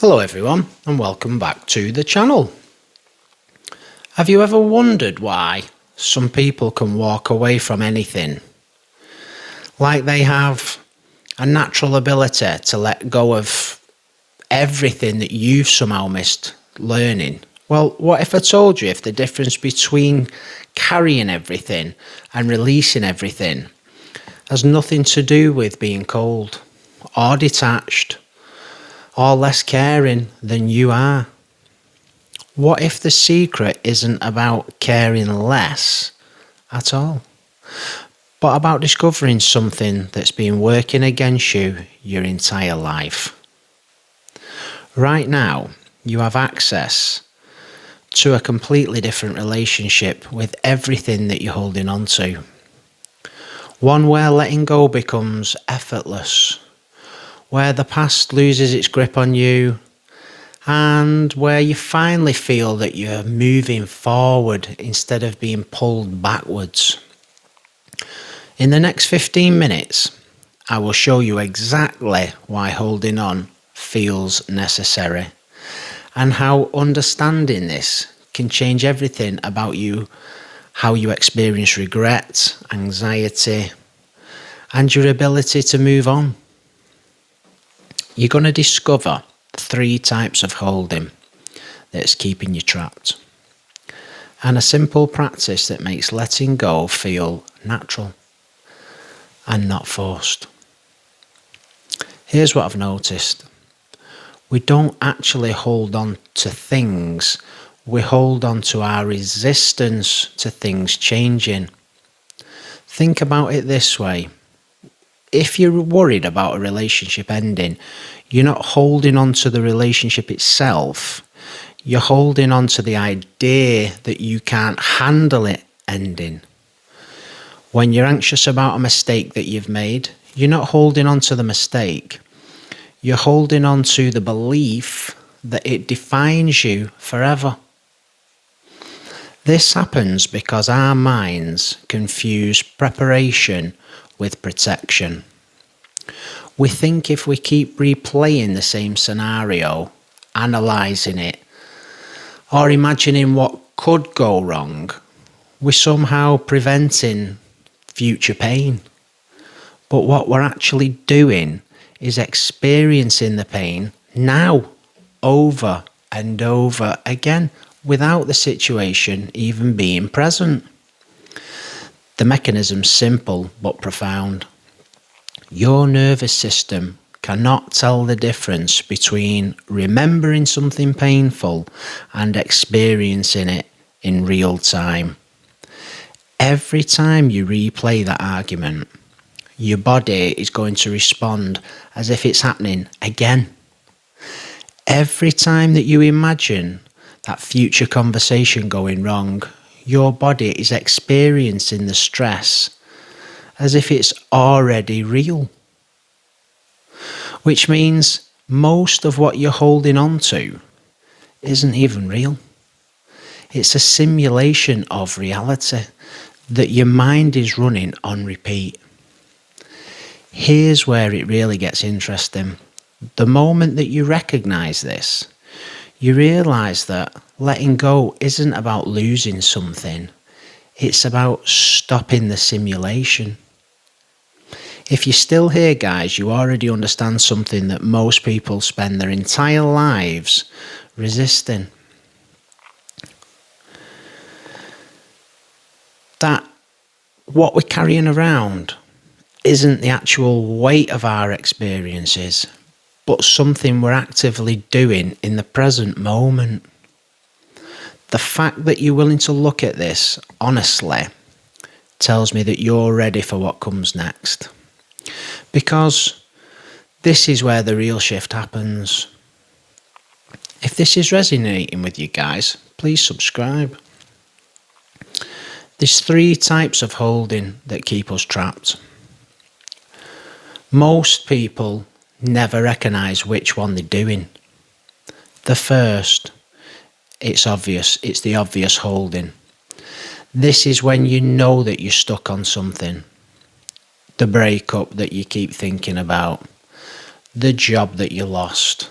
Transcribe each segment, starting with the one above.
Hello everyone and welcome back to the channel. Have you ever wondered why some people can walk away from anything? Like they have a natural ability to let go of everything that you've somehow missed learning. Well, what if I told you if the difference between carrying everything and releasing everything has nothing to do with being cold or detached or less caring than you are? What if the secret isn't about caring less at all, but about discovering something that's been working against you your entire life? Right now, you have access to a completely different relationship with everything that you're holding on to. One where letting go becomes effortless, where the past loses its grip on you, and where you finally feel that you're moving forward instead of being pulled backwards. In the next 15 minutes, I will show you exactly why holding on feels necessary, and how understanding this can change everything about you, how you experience regret, anxiety, and your ability to move on. You're going to discover 3 types of holding that's keeping you trapped, and a simple practice that makes letting go feel natural and not forced. Here's what I've noticed. We don't actually hold on to things, we hold on to our resistance to things changing. Think about it this way. If you're worried about a relationship ending, you're not holding on to the relationship itself. You're holding on to the idea that you can't handle it ending. When you're anxious about a mistake that you've made, you're not holding on to the mistake. You're holding on to the belief that it defines you forever. This happens because our minds confuse preparation with protection. We think if we keep replaying the same scenario, analysing it, or imagining what could go wrong, we're somehow preventing future pain. But what we're actually doing is experiencing the pain now, over and over again, without the situation even being present. The mechanism's simple but profound. Your nervous system cannot tell the difference between remembering something painful and experiencing it in real time. Every time you replay that argument, your body is going to respond as if it's happening again. Every time that you imagine that future conversation going wrong, your body is experiencing the stress as if it's already real. Which means most of what you're holding on to isn't even real. It's a simulation of reality that your mind is running on repeat. Here's where it really gets interesting. The moment that you recognise this, you realise that letting go isn't about losing something. It's about stopping the simulation. If you're still here, guys, you already understand something that most people spend their entire lives resisting. That what we're carrying around isn't the actual weight of our experiences, but something we're actively doing in the present moment. The fact that you're willing to look at this honestly tells me that you're ready for what comes next. Because this is where the real shift happens. If this is resonating with you guys, please subscribe. There's 3 types of holding that keep us trapped. Most people never recognise which one they're doing. The first, it's obvious, it's the obvious holding. This is when you know that you're stuck on something. The breakup that you keep thinking about, the job that you lost,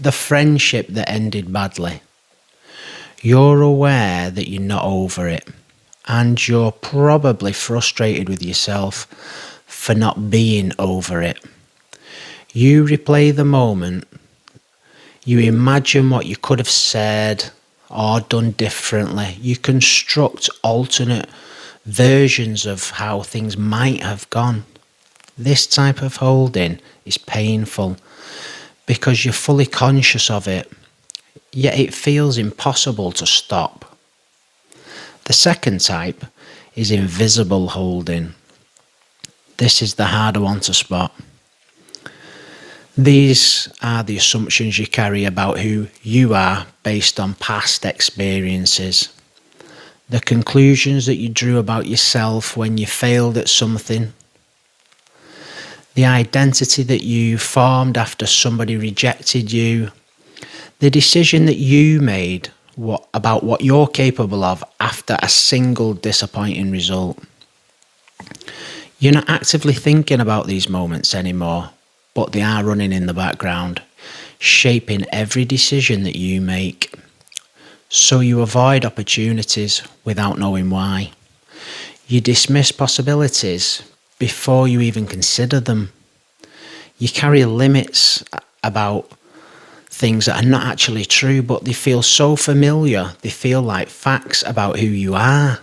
the friendship that ended badly. You're aware that you're not over it, and you're probably frustrated with yourself for not being over it. You replay the moment, you imagine what you could have said or done differently. You construct alternate versions of how things might have gone. This type of holding is painful because you're fully conscious of it, yet it feels impossible to stop. The second type is invisible holding. This is the harder one to spot. These are the assumptions you carry about who you are based on past experiences. The conclusions that you drew about yourself when you failed at something. The identity that you formed after somebody rejected you. The decision that you made about what you're capable of after a single disappointing result. You're not actively thinking about these moments anymore, but they are running in the background, shaping every decision that you make. So you avoid opportunities without knowing why. You dismiss possibilities before you even consider them. You carry limits about things that are not actually true, but they feel so familiar, they feel like facts about who you are.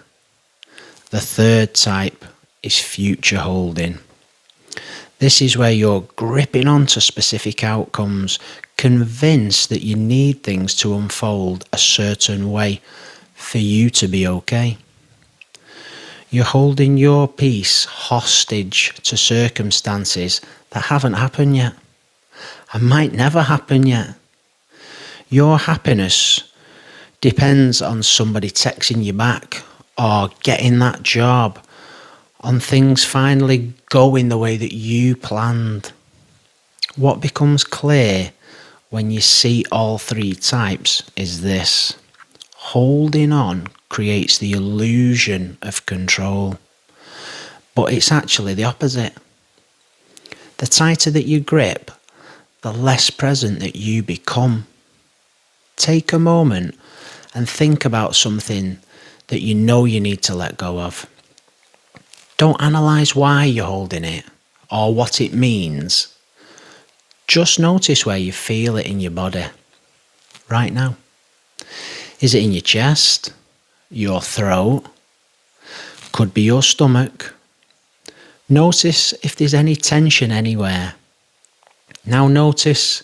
The third type is future holding. This is where you're gripping onto specific outcomes, convinced that you need things to unfold a certain way for you to be okay. You're holding your peace hostage to circumstances that haven't happened yet and might never happen yet. Your happiness depends on somebody texting you back or getting that job, on things finally going the way that you planned. What becomes clear when you see all three types is this: holding on creates the illusion of control, but it's actually the opposite. The tighter that you grip, the less present that you become. Take a moment and think about something that you know you need to let go of. Don't analyse why you're holding it or what it means. Just notice where you feel it in your body right now. Is it in your chest, your throat? Could be your stomach. Notice if there's any tension anywhere. Now notice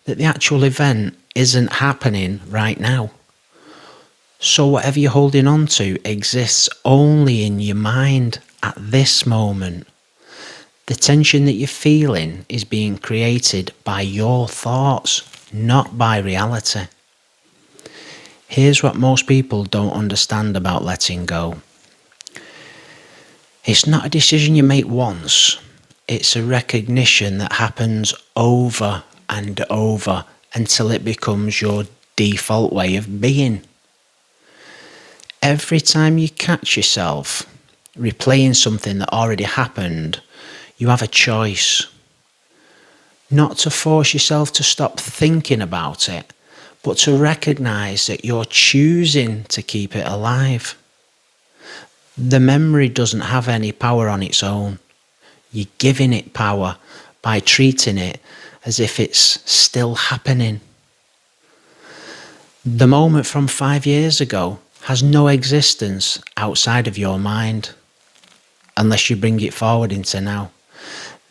that the actual event isn't happening right now. So whatever you're holding on to exists only in your mind at this moment. The tension that you're feeling is being created by your thoughts, not by reality. Here's what most people don't understand about letting go. It's not a decision you make once. It's a recognition that happens over and over until it becomes your default way of being. Every time you catch yourself replaying something that already happened, you have a choice. Not to force yourself to stop thinking about it, but to recognise that you're choosing to keep it alive. The memory doesn't have any power on its own. You're giving it power by treating it as if it's still happening. The moment from 5 years ago has no existence outside of your mind, unless you bring it forward into now.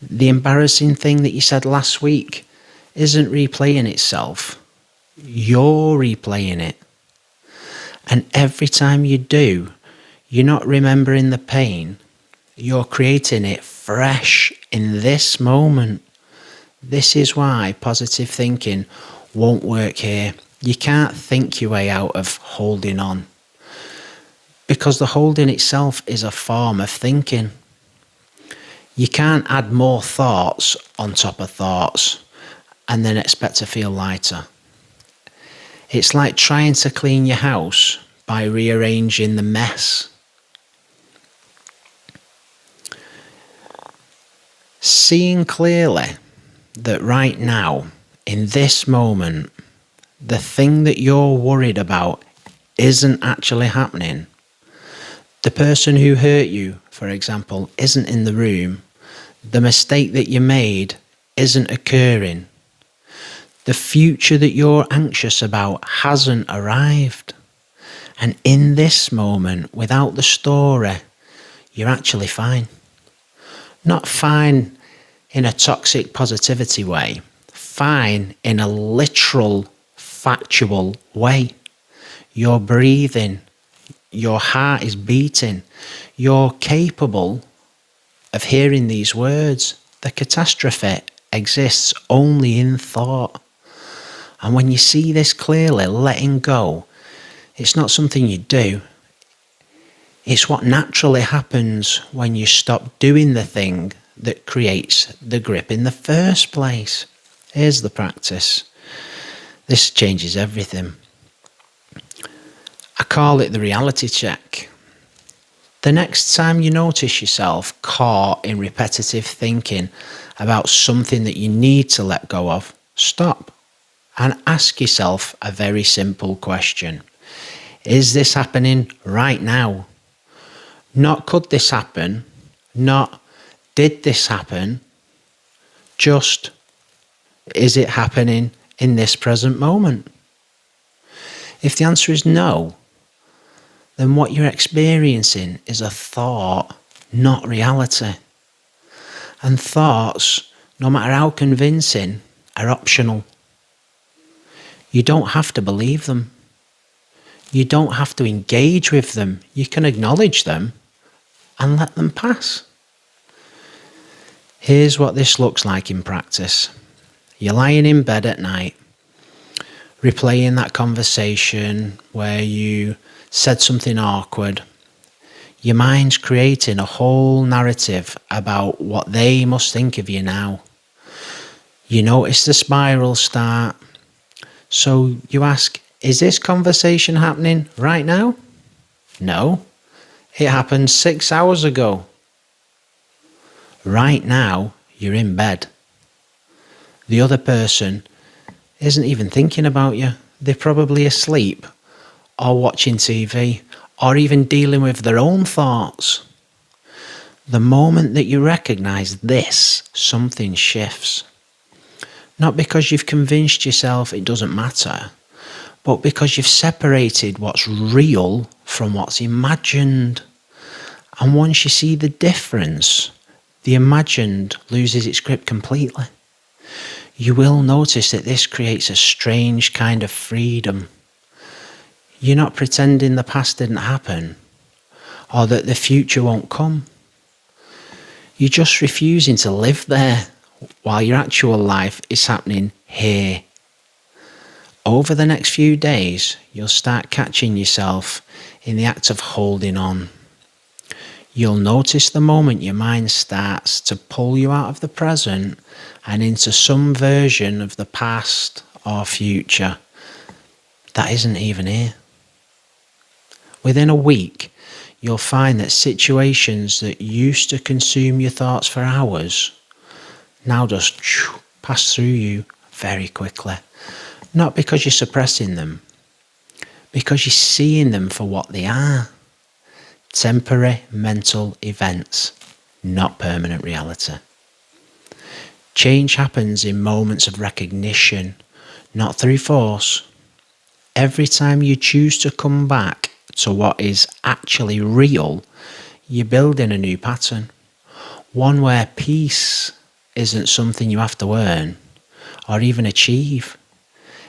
The embarrassing thing that you said last week isn't replaying itself. You're replaying it. And every time you do, you're not remembering the pain. You're creating it fresh in this moment. This is why positive thinking won't work here. You can't think your way out of holding on, because the holding itself is a form of thinking. You can't add more thoughts on top of thoughts and then expect to feel lighter. It's like trying to clean your house by rearranging the mess. Seeing clearly that right now in this moment, the thing that you're worried about isn't actually happening. The person who hurt you, for example, isn't in the room. The mistake that you made isn't occurring. The future that you're anxious about hasn't arrived. And in this moment, without the story, you're actually fine. Not fine in a toxic positivity way, fine in a literal, factual way. You're breathing, your heart is beating, you're capable of hearing these words. The catastrophe exists only in thought. And when you see this clearly, letting go, it's not something you do. It's what naturally happens when you stop doing the thing that creates the grip in the first place. Here's the practice. This changes everything. I call it the reality check. The next time you notice yourself caught in repetitive thinking about something that you need to let go of, stop and ask yourself a very simple question. Is this happening right now? Not could this happen, not did this happen, just is it happening in this present moment? If the answer is no, then what you're experiencing is a thought, not reality. And thoughts, no matter how convincing, are optional. You don't have to believe them. You don't have to engage with them. You can acknowledge them and let them pass. Here's what this looks like in practice. You're lying in bed at night, replaying that conversation where you said something awkward. Your mind's creating a whole narrative about what they must think of you now. You notice the spiral start. So you ask, is this conversation happening right now? No, it happened 6 hours ago. Right now, you're in bed. The other person isn't even thinking about you. They're probably asleep or watching TV or even dealing with their own thoughts. The moment that you recognize this, something shifts. Not because you've convinced yourself it doesn't matter, but because you've separated what's real from what's imagined. And once you see the difference, the imagined loses its grip completely. You will notice that this creates a strange kind of freedom. You're not pretending the past didn't happen or that the future won't come. You're just refusing to live there while your actual life is happening here. Over the next few days, you'll start catching yourself in the act of holding on. You'll notice the moment your mind starts to pull you out of the present and into some version of the past or future that isn't even here. Within a week, you'll find that situations that used to consume your thoughts for hours now just pass through you very quickly. Not because you're suppressing them, because you're seeing them for what they are. Temporary mental events, not permanent reality. Change happens in moments of recognition, not through force. Every time you choose to come back to what is actually real, you're building a new pattern. One where peace isn't something you have to earn or even achieve.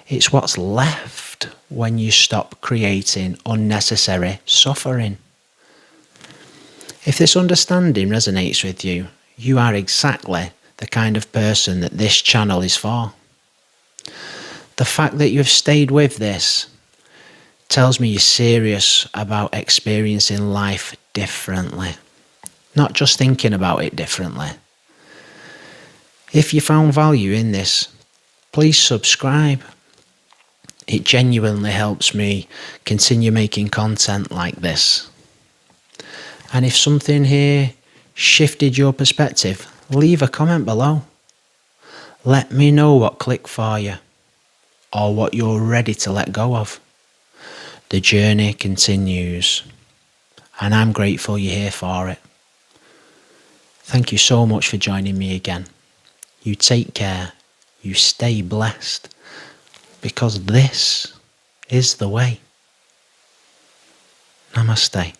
It's what's left when you stop creating unnecessary suffering. If this understanding resonates with you, you are exactly the kind of person that this channel is for. The fact that you've stayed with this tells me you're serious about experiencing life differently, not just thinking about it differently. If you found value in this, please subscribe. It genuinely helps me continue making content like this. And if something here shifted your perspective, leave a comment below. Let me know what clicked for you, or what you're ready to let go of. The journey continues, and I'm grateful you're here for it. Thank you so much for joining me again. You take care, you stay blessed, because this is the way. Namaste.